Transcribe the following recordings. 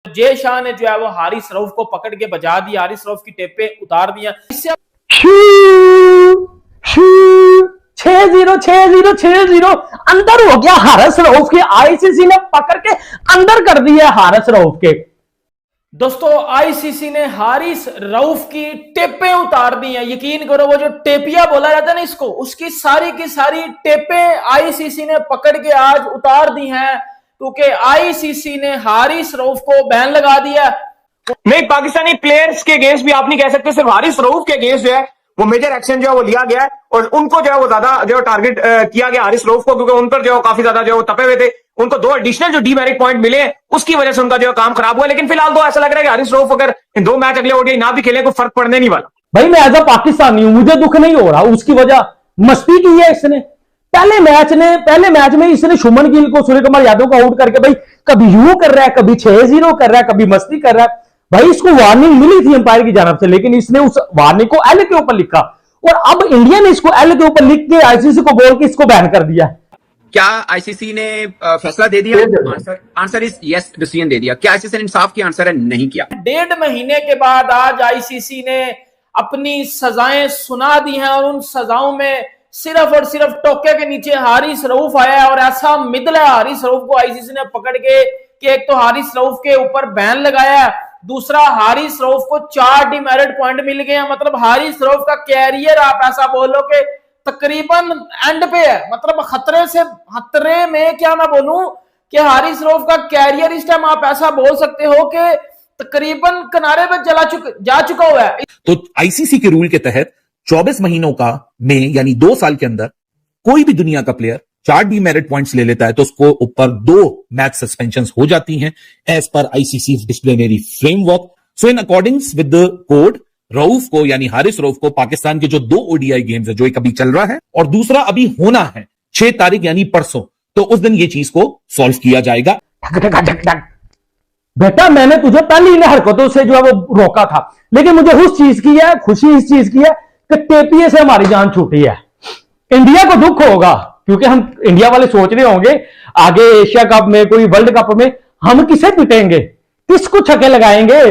जय शाह ने जो है वो हारिस रऊफ को पकड़ के बजा दिया, हारिस रऊफ की टेपे उतार दिया। इससे 6-0 6-0 6-0 अंदर हो गया हारिस रऊफ के। आईसीसी ने पकड़ के अंदर कर दिया हारिस रऊफ के। दोस्तों आईसीसी ने हारिस रऊफ की टेपें उतार दी हैं। यकीन करो वो जो टेपिया बोला जाता है ना इसको, उसकी सारी की सारी टेपें आईसीसी ने पकड़ के आज उतार दी हैं, क्योंकि आईसीसी ने हारिस रऊफ को बैन लगा दिया। नहीं, पाकिस्तानी प्लेयर्स के अगेंस्ट भी आप नहीं कह सकते, सिर्फ हारिस रऊफ के अगेंस्ट जो है वो मेजर एक्शन जो है वो लिया गया है और उनको जो है वो ज्यादा जो टारगेट किया गया हारिस रऊफ को, क्योंकि उन पर जो है काफी ज्यादा जो है तपे हुए थे। उनको 2 एडिशनल जो डीमेरिट पॉइंट मिले उसकी वजह से उनका जो काम खराब हुआ। लेकिन फिलहाल तो ऐसा लग रहा है कि हारिस रऊफ अगर 2 मैच अगले ओडीआई ना भी खेले कोई फर्क पड़ने नहीं वाला। भाई मैं एज अ पाकिस्तानी हूं, मुझे दुख नहीं हो रहा। उसकी वजह मस्ती की है इसने। पहले मैच में इसने शुभमन गिल को, सूर्य कुमार यादव को आउट करके भाई कभी यूं कर रहा है, कभी 6-0 कर रहा है, कभी मस्ती कर रहा है। भाई इसको वार्निंग मिली थी अंपायर की जानब से, लेकिन इसने उस वार्निंग को एल के ऊपर लिखा और अब इंडिया ने इसको एल के ऊपर लिख के आईसीसी को बोल के इसको बैन कर दिया। क्या आईसीसी ने फैसला दे दिया? आंसर इज यस, डिसीजन दे दिया। क्या आईसीसी ने इंसाफ किया? आंसर है नहीं किया। 1.5 महीने के बाद आज आईसीसी ने अपनी सजाएं सुना दी हैं और उन सजाओं में सिर्फ और सिर्फ टोके के नीचे हारिस रऊफ आया है और ऐसा मिदला हारिस रऊफ को आईसीसी ने पकड़ के कि एक तो हारिस रऊफ के ऊपर बैन लगाया, दूसरा हारिस रऊफ को 4 डीमेरिट पॉइंट मिल गए हैं। मतलब हारिस रऊफ का कैरियर आप ऐसा बोलो कि तकरीबन एंड पे है, मतलब खतरे में क्या मैं बोलूं कि हारिस रऊफ का कैरियर इस टाइम आप ऐसा बोल सकते हो कि तकरीबन किनारे पे जा चुका हुआ है। तो आईसीसी के रूल के तहत 24 महीनों का में यानी 2 साल के अंदर कोई भी दुनिया का प्लेयर 4 डीमेरिट पॉइंट्स ले लेता है तो उसको ऊपर 2 मैच सस्पेंशन हो जाती हैं as per ICC disciplinary framework. So in accordance with the code, Rauf को यानी हारिस रऊफ को पाकिस्तान के जो 2 ओडीआई गेम्स है, जो एक अभी चल रहा है और दूसरा अभी होना है 6 तारीख यानी परसों, तो उस दिन ये चीज को सॉल्व किया जाएगा। बेटा मैंने तुझे पहले इन हरकतों से जो है वो रोका था, लेकिन मुझे खुशी इस चीज की है कि टेपीए से हमारी जान छूटी है। इंडिया को दुख होगा क्योंकि हम इंडिया वाले सोच रहे होंगे आगे एशिया कप में, कोई वर्ल्ड कप में हम किसे पिटेंगे, किसको छक्के लगाएंगे।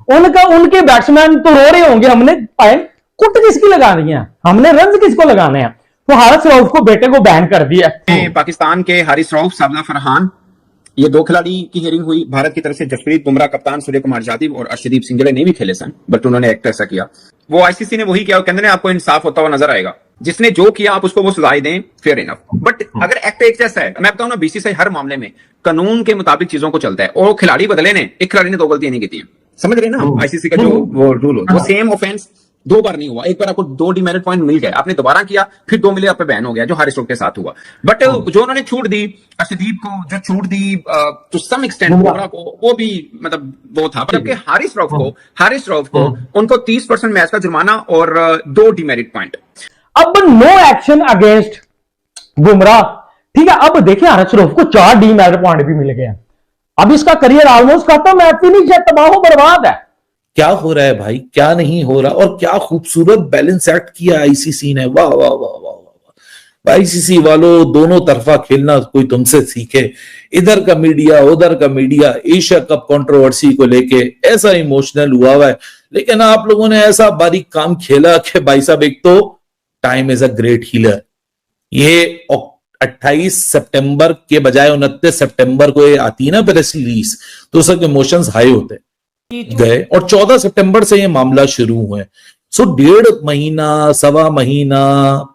उनके बैट्समैन तो रो रहे होंगे हमने कुट किसकी लगानी है, हमने रन किसको लगाने हैं। तो हारिस रऊफ को बेटे को बैन कर दिया। पाकिस्तान के हारिस रऊफ, साबला फरहान, ये 2 खिलाड़ी की हियरिंग हुई। भारत की तरफ से जसप्रीत बुमराह कप्तान, सूर्य कुमार यादव और अर्शदीप सिंगले नहीं भी खेले सन, बट उन्होंने एक्ट ऐसा किया। वो आईसीसी ने वही किया, कहते हैं आपको इंसाफ होता हुआ नजर आएगा। जिसने जो किया आप उसको वो सजाएं दें, फेयर इनफ। बट अगर एक्ट एक जैसा है, मैं बताऊं ना, बीसीसीआई हर मामले में कानून के मुताबिक चीजों को चलता है और खिलाड़ी बदले ने, एक खिलाड़ी ने 2 गलतियां नहीं की थी, समझ रहे ना आईसीसी का जो वो रूल होता है, वो सेम ऑफेंस 2 बार नहीं हुआ। एक बार आपको 2 डीमेरिट पॉइंट मिल गए, आपने दोबारा किया, फिर 2 मिले, आप पे बैन हो गया, जो हारिस रऊफ के साथ हुआ। बट जो उन्होंने छूट दी अर्शदीप को, जो छूट दी टू सम एक्सटेंट बुमराह को, वो भी मतलब वो था। जबकि हारिस रऊफ को उनको 30% मैच का जुर्माना और 2 डीमेरिट पॉइंट। अब नो एक्शन अगेंस्ट बुमराह, ठीक है। अब देखिए हारिस रऊफ को 4 डीमेरिट पॉइंट भी मिल गए। अब इसका करियर ऑलमोस्ट खत्म है, फिनिश है, तबाह बर्बाद है। क्या हो रहा है भाई, क्या नहीं हो रहा, और क्या खूबसूरत बैलेंस एक्ट किया आईसीसी ने। वाह वाह वाह वाह वाह। आईसीसी वालों, दोनों तरफा खेलना कोई तुमसे सीखे। इधर का मीडिया, उधर का मीडिया, एशिया कप कंट्रोवर्सी को लेके ऐसा इमोशनल हुआ है, लेकिन आप लोगों ने ऐसा बारीक काम खेला कि भाई साहब, एक तो time is a great healer. ये 28 सितंबर के बजाय 29 सितंबर को ये आती है ना प्रेस रिलीज, तो सबके इमोशंस हाई होते गए और 14 सितंबर से ये मामला शुरू हुए। सो 1.5 महीना, 1.25 महीना,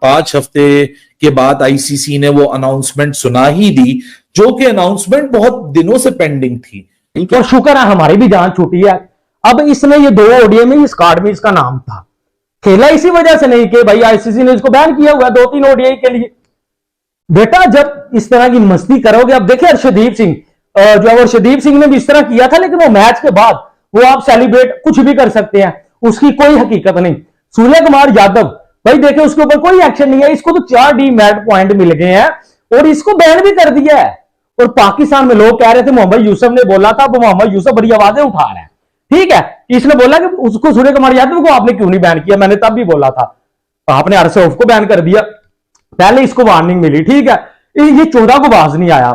5 हफ्ते के बाद आईसीसी ने वो अनाउंसमेंट सुना ही दी, जो कि अनाउंसमेंट बहुत दिनों से पेंडिंग थी। और शुक्र है हमारी भी जान छूटी है। अब इसने ये 2 ओडीआई में इस कार्ड में इसका नाम था, खेला इसी वजह से नहीं कि भाई आईसीसी ने इसको बैन किया हुआ 2-3 ओडीआई के लिए। बेटा जब इस तरह की मस्ती करोगे, अब देखिए अर्शदीप सिंह, जो अर्शदीप सिंह ने भी इस तरह किया था, लेकिन वो मैच के बाद वो आप सेलिब्रेट कुछ भी कर सकते हैं, उसकी कोई हकीकत नहीं। सूर्य कुमार यादव भाई देखिए उसके ऊपर कोई एक्शन नहीं है, इसको तो 4 डीमेरिट पॉइंट मिल गए हैं और इसको बैन भी कर दिया है। और पाकिस्तान में लोग कह रहे थे मोहम्मद यूसुफ ने बोला था, वो मोहम्मद यूसुफ बड़ी आवाजें उठा रहा है, ठीक है। इसने बोला कि उसको, सूर्य कुमार यादव को आपने क्यों नहीं बैन किया, मैंने तब भी बोला था। आपने हारिस रऊफ को बैन कर दिया, पहले इसको वार्निंग मिली, ठीक है। ये 14 को बाज नहीं आया,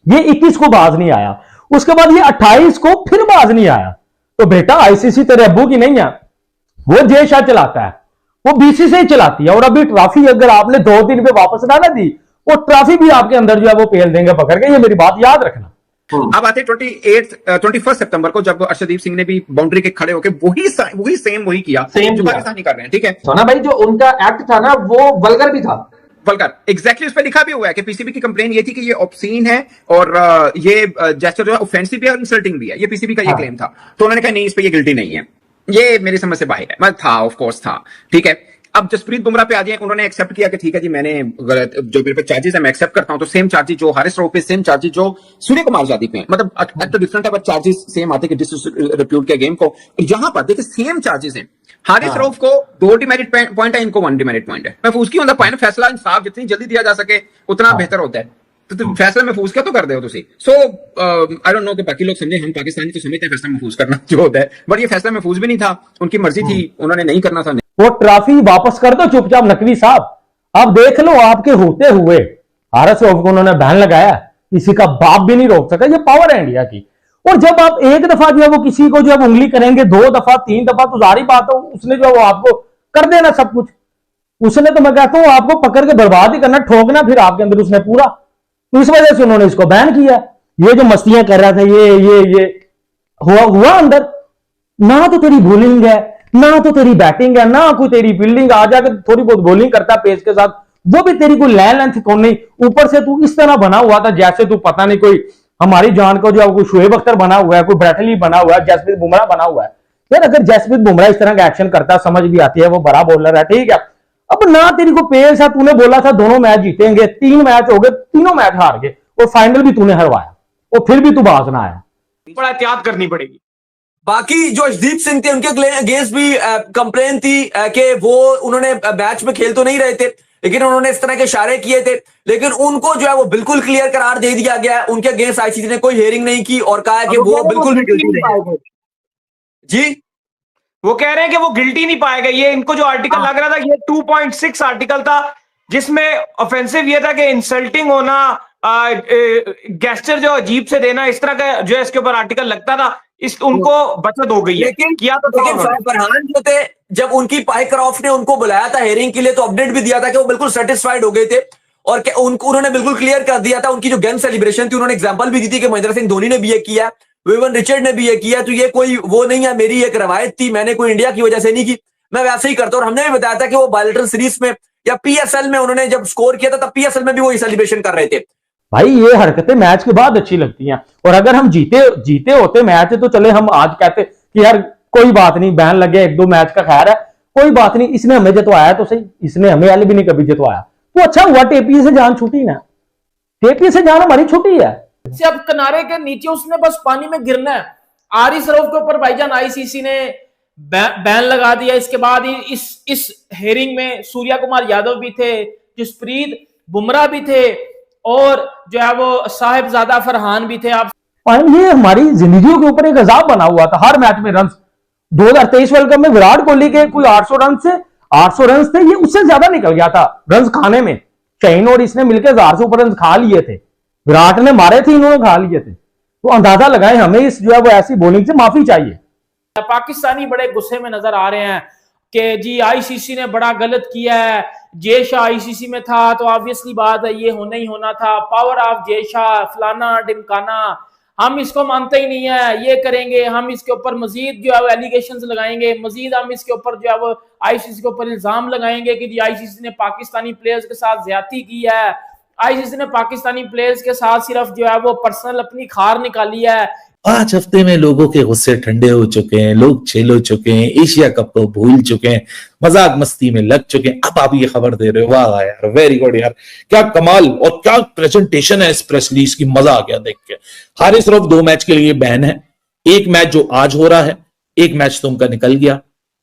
ये 21 को बाज नहीं आया, उसके बाद ये 28 को फिर बाज नहीं आया। तो बेटा आईसीसी तेरे अब्बू की नहीं है, वो जय शाह चलाता है, वो बीसीसीआई चलाती है। और अभी ट्रॉफी अगर आपने 2 दिन पे वापस ना दी, वो ट्रॉफी भी आपके अंदर जो है वो पेल देंगे पकड़ के, ये मेरी बात याद रखना। अब आते 21 सितंबर को, जब अर्शदीप सिंह ने भी बाउंड्री के खड़े होकर वही किया जो पाकिस्तानी कर रहे हैं। ठीक है सोना भाई, जो उनका एक्ट था ना वो वल्गर भी था। वल्गर एग्जैक्टली, उस पर लिखा भी हुआ है कि पीसीबी की कंप्लेन ये थी कि ये ऑब्सीन है और ये जेस्चर जो है ऑफेंसिव भी है और इंसल्टिंग भी है, ये पीसीबी का ये क्लेम था। तो उन्होंने कहा नहीं, इस पे ये गिल्टी नहीं है। ये मेरी समझ से बाहर है, मतलब था, ऑफ कोर्स था। ठीक है, अब जसप्रीत बुमराह पे आ जाए, उन्होंने एक्सेप्ट किया कि ठीक है जी, मैंने जो मेरे पे चार्जेस है मैं एक्सेप्ट करता हूं। तो सेम चार्जेस जो हारिस रऊफ पे, सेम चार्जेस जो सूर्य कुमार जादव पे, मतलब एक्ट डिफरेंट है बट चार्जेस सेम आते कि डिसरिप्यूट के गेम को। यहां पर देखिए सेम चार्जेस हैं। हारिस रऊफ को 2 डिमेरिट पॉइंट है, इनको 1 डिमेरिट पॉइंट है। महफूज की होता है, फैसला इंसाफ जितनी जल्दी दिया जा सके उतना बेहतर होता है। तो फैसला महफूज क्या तो कर दे तुसी। सो आई डोंट नो कि बाकी लोग समझे, हम पाकिस्तानी तो समझते हैं फैसला महफूज करना जो होता है, बट ये फैसला महफूज भी नहीं था, उनकी मर्जी थी, उन्होंने नहीं करना था। वो ट्रॉफी वापस कर दो चुपचाप नकवी साहब। अब देख लो आपके होते हुए हारिस रऊफ को उन्होंने बैन लगाया, किसी का बाप भी नहीं रोक सका। ये पावर है इंडिया की। और जब आप एक दफा जो है वो किसी को जो है उंगली करेंगे, 2 दफा 3 दफा, तो जारी बात है उसने जो है वो आपको कर देना सब कुछ। उसने तो मैं कहता हूं आपको पकड़ के बर्बाद ही करना, ठोकना फिर आपके अंदर उसने पूरा। तो इस वजह से उन्होंने इसको बैन किया। ये जो मस्तियां कर रहा था ये हुआ अंदर ना, तो तेरी बॉलिंग है ना, तो तेरी बैटिंग है ना, कोई तेरी फील्डिंग। आ जाकर थोड़ी बहुत बॉलिंग करता पेस के साथ, वो भी तेरी कोई लेंथ कौन नहीं। ऊपर से तू इस तरह बना हुआ था जैसे तू पता नहीं कोई हमारी जान को जो है कोई शोएब अख्तर बना हुआ है, कोई ब्रैटली बना हुआ है, जसप्रीत बुमराह बना हुआ है। यार अगर जसप्रीत बुमराह इस तरह का एक्शन करता, समझ भी आती है, वो बड़ा बॉलर है, ठीक है। अब ना तेरी को पेस है, तूने बोला था दोनों मैच जीतेंगे, 3 मैच हो गए, तीनों मैच हार गए और फाइनल भी तूने हरवाया और फिर भी तू बाज ना आया। बड़ा एहतियात करनी पड़ेगी। बाकी जो अर्शदीप सिंह थे उनके अगेंस्ट भी कंप्लेन थी कि वो उन्होंने मैच में खेल तो नहीं रहे थे, लेकिन उन्होंने इस तरह के इशारे किए थे। लेकिन उनको जो है वो बिल्कुल क्लियर करार दे दिया गया। उनके अगेंस्ट आईसीसी ने कोई हियरिंग नहीं की और कहा है कि वो बिल्कुल भी गिल्टी नहीं है। जी, वो कह रहे हैं कि वो गिल्टी नहीं पाएगा। ये इनको जो आर्टिकल लग रहा था, ये 2.6 आर्टिकल था, जिसमें ऑफेंसिव ये था कि इंसल्टिंग होना, गेस्चर जो अजीब से देना, इस तरह का जो है इसके ऊपर आर्टिकल लगता था। इस उनको बचत हो गई है। किया तो लेकिन फरहान जो थे, जब उनकी पाइक्रॉफ्ट ने उनको बुलाया था हेयरिंग के लिए, तो अपडेट भी दिया था कि वो बिल्कुल सेटिस्फाइड हो गए थे और उन्होंने बिल्कुल क्लियर कर दिया था। उनकी जो गेम सेलिब्रेशन थी, उन्होंने एग्जांपल भी दी थी कि महेंद्र सिंह धोनी ने भी ये किया, विवन रिचर्ड ने भी ये किया। तो ये कोई वो नहीं है, मेरी एक रवायत थी, मैंने कोई इंडिया की वजह से नहीं की, मैं वैसे ही करता हूं। और हमने भी बताया था कि वो बायलैटरल सीरीज में या पीएसएल में उन्होंने जब स्कोर किया था, तब पीएसएल में भी वही सेलिब्रेशन कर रहे थे। भाई ये हरकतें मैच के बाद अच्छी लगती हैं, और अगर हम जीते होते मैच तो चले हम आज कहते कि यार कोई बात नहीं, बैन लगे 1-2 मैच का, खैर है, कोई बात नहीं, इसने हमें जितवाया तो सही, इसने हमें भी नहीं कभी जितवाया, तो अच्छा हुआ टेपी से जान छूटी ना, टेपी से जान हमारी छूटी है। अब किनारे के नीचे उसने बस पानी में गिरना है। हारिस रऊफ के ऊपर भाईजान आईसीसी ने बैन लगा दिया। इसके बाद इस हेयरिंग में सूर्य कुमार यादव भी थे, जसप्रीत बुमराह भी थे और जो है वो साहिबजादा फरहान भी थे। आप ये हमारी जिंदगियों के ऊपर एक अजाब बना हुआ था। हर मैच में रन, 2023 वर्ल्ड कप में विराट कोहली के कोई 800 रन थे, ये उससे ज्यादा निकल गया था रन खाने में। चैन और इसने मिलकर 1000 से ऊपर रन खा लिए थे, विराट ने मारे थे, इन्होंने खा लिए थे। तो अंदाजा लगाएं, हमें इस जो है वो ऐसी बॉलिंग से माफी चाहिए। पाकिस्तानी बड़े गुस्से में नजर आ रहे हैं कि जी आईसीसी ने बड़ा गलत किया है, जय शाह आईसीसी में था तो ऑब्वियसली बात है ये होना ही होना था, पावर ऑफ जय शाह, फलाना ढिमकाना, हम इसको मानते ही नहीं है, ये करेंगे, हम इसके ऊपर मजीद जो है वो एलिगेशंस लगाएंगे, मजीद हम इसके ऊपर जो है वो आईसीसी के ऊपर इल्जाम लगाएंगे कि जी आईसीसी ने पाकिस्तानी प्लेयर्स के साथ ज्यादती की है, आईसीसी ने पाकिस्तानी प्लेयर्स के साथ सिर्फ जो है वो पर्सनल अपनी खार निकाली है। 5 हफ्ते में लोगों के गुस्से ठंडे हो चुके हैं, लोग छेल हो चुके हैं, एशिया कप को भूल चुके हैं, मजाक मस्ती में लग चुके हैं। अब आप ये खबर दे रहे हो, वाह यार, वेरी गुड यार, क्या कमाल और क्या प्रेजेंटेशन है इस प्रेस रिलीज की, मजा आ गया देख के। हारिस रऊफ 2 मैच के लिए बैन है, एक मैच जो आज हो रहा है, एक मैच तो उनका निकल गया,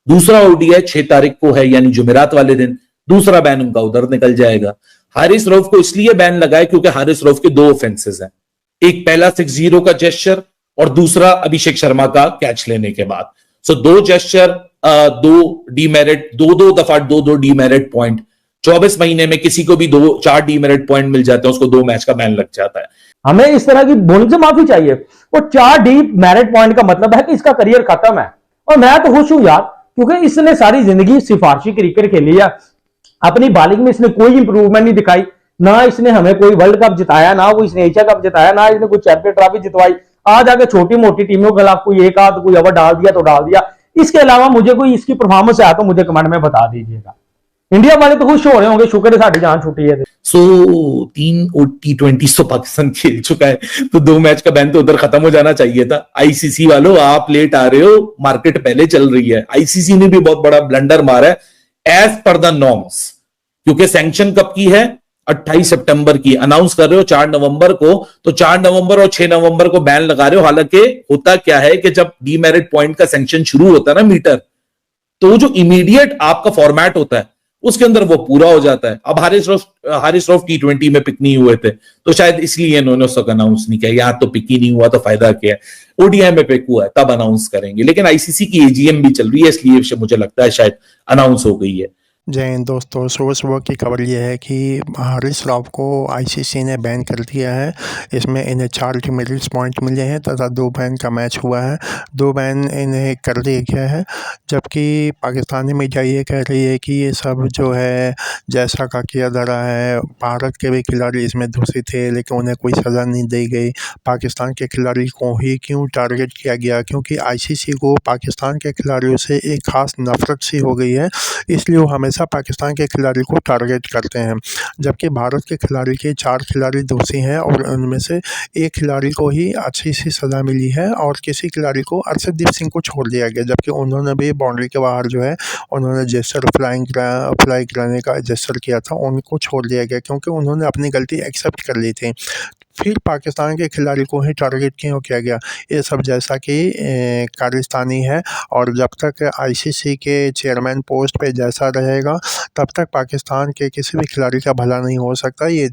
दूसरा ओडीआई 6 तारीख को है यानी जुमेरात वाले दिन, दूसरा बैन उनका उधर निकल जाएगा। हारिस रऊफ को इसलिए बैन लगाए क्योंकि हारिस रऊफ के 2 ऑफेंसेस हैं, एक पहला 6-0 का जेस्चर और दूसरा अभिषेक शर्मा का कैच लेने के बाद। सो 2 जेस्चर, 2 डीमेरिट, 2 दफा 2 डीमेरिट पॉइंट, 24 महीने में किसी को भी 2-4 डीमेरिट पॉइंट मिल जाते हैं, उसको 2 मैच का बैन लग जाता है। हमें इस तरह की बॉलिंग से माफी चाहिए। और 4 डीप मेरिट पॉइंट का मतलब है कि इसका करियर खत्म है। और मैं तो खुश हूं यार, क्योंकि इसने सारी जिंदगी सिफारशी क्रिकेट खेली है, अपनी बॉलिंग में इसने कोई इंप्रूवमेंट नहीं दिखाई, ना इसने हमें कोई वर्ल्ड कप जिताया, ना वो इसने एशिया कप जिताया, ना इसने कोई चैंपियन ट्रॉफी जितवाई। आज आके छोटी मोटी टीमों के खिलाफ कोई एक आध कोई ओवर डाल दिया तो डाल दिया। इसके अलावा मुझे कोई इसकी परफॉर्मेंस आया तो मुझे कमेंट में बता दीजिएगा। इंडिया वाले तो खुश हो रहे होंगे, शुक्र है साड़ी जान छुट्टी है। सो 3 T20 तो पाकिस्तान खेल चुका है, तो 2 मैच का बैन तो उधर खत्म हो जाना चाहिए था। आईसीसी वालों, आप लेट आ रहे हो, मार्केट पहले चल रही है। आईसीसी ने भी बहुत बड़ा ब्लंडर मारा है एज पर द नॉर्म्स, क्योंकि सैंक्शन कब की है? 28 सितंबर की। अनाउंस कर रहे हो 4 नवंबर को, तो 4 नवंबर और 6 नवंबर को बैन लगा रहे हो। हालांकि होता क्या है कि जब डीमेरिट पॉइंट का सैंक्शन शुरू होता है ना मीटर, तो जो इमीडिएट आपका फॉर्मेट होता है उसके अंदर वो पूरा हो जाता है। अब हारिस रऊफ T20 में पिक नहीं हुए थे, तो शायद इसलिए इन्होंने उस वक्त अनाउंस नहीं किया। यहाँ तो पिक ही नहीं हुआ तो फायदा क्या है। ओडीआई में पिक हुआ है तब अनाउंस करेंगे, लेकिन आईसीसी की एजीएम भी चल रही है, इसलिए मुझे लगता है शायद अनाउंस हो गई है। जय हिंद दोस्तों, सुबह की खबर ये है कि हारिस रऊफ को आईसीसी ने बैन कर दिया है। इसमें इन्हें 4 डीमेरिट्स पॉइंट मिले हैं तथा 2 बैन का मैच हुआ है। 2 बैन इन्हें कर दिया गया है, जबकि पाकिस्तानी मीडिया ये कह रही है कि ये सब जो है जैसा का किया जा रहा है। भारत के भी खिलाड़ी इसमें दोषी थे, लेकिन उन्हें कोई सज़ा नहीं दी गई। पाकिस्तान के खिलाड़ी को ही क्यों टारगेट किया गया? क्योंकि आईसीसी को पाकिस्तान के खिलाड़ियों से एक ख़ास नफरत सी हो गई है, इसलिए वो हमेशा पाकिस्तान के खिलाड़ी को टारगेट करते हैं। जबकि भारत के खिलाड़ी के 4 खिलाड़ी दोषी हैं और उनमें से एक खिलाड़ी को ही अच्छी सी सज़ा मिली है और किसी खिलाड़ी को अर्शदीप सिंह को छोड़ दिया गया, जबकि उन्होंने भी बाउंड्री के बाहर जो है उन्होंने जेस्चर फ्लाई कराने का जेस्चर किया था, उनको छोड़ दिया गया क्योंकि उन्होंने अपनी गलती एक्सेप्ट कर ली थी। फिर पाकिस्तान के खिलाड़ी को ही टारगेट क्यों किया गया? ये सब जैसा कि खालिस्तानी है, और जब तक आईसीसी के चेयरमैन पोस्ट पे जैसा रहेगा तब तक पाकिस्तान के किसी भी खिलाड़ी का भला नहीं हो सकता। ये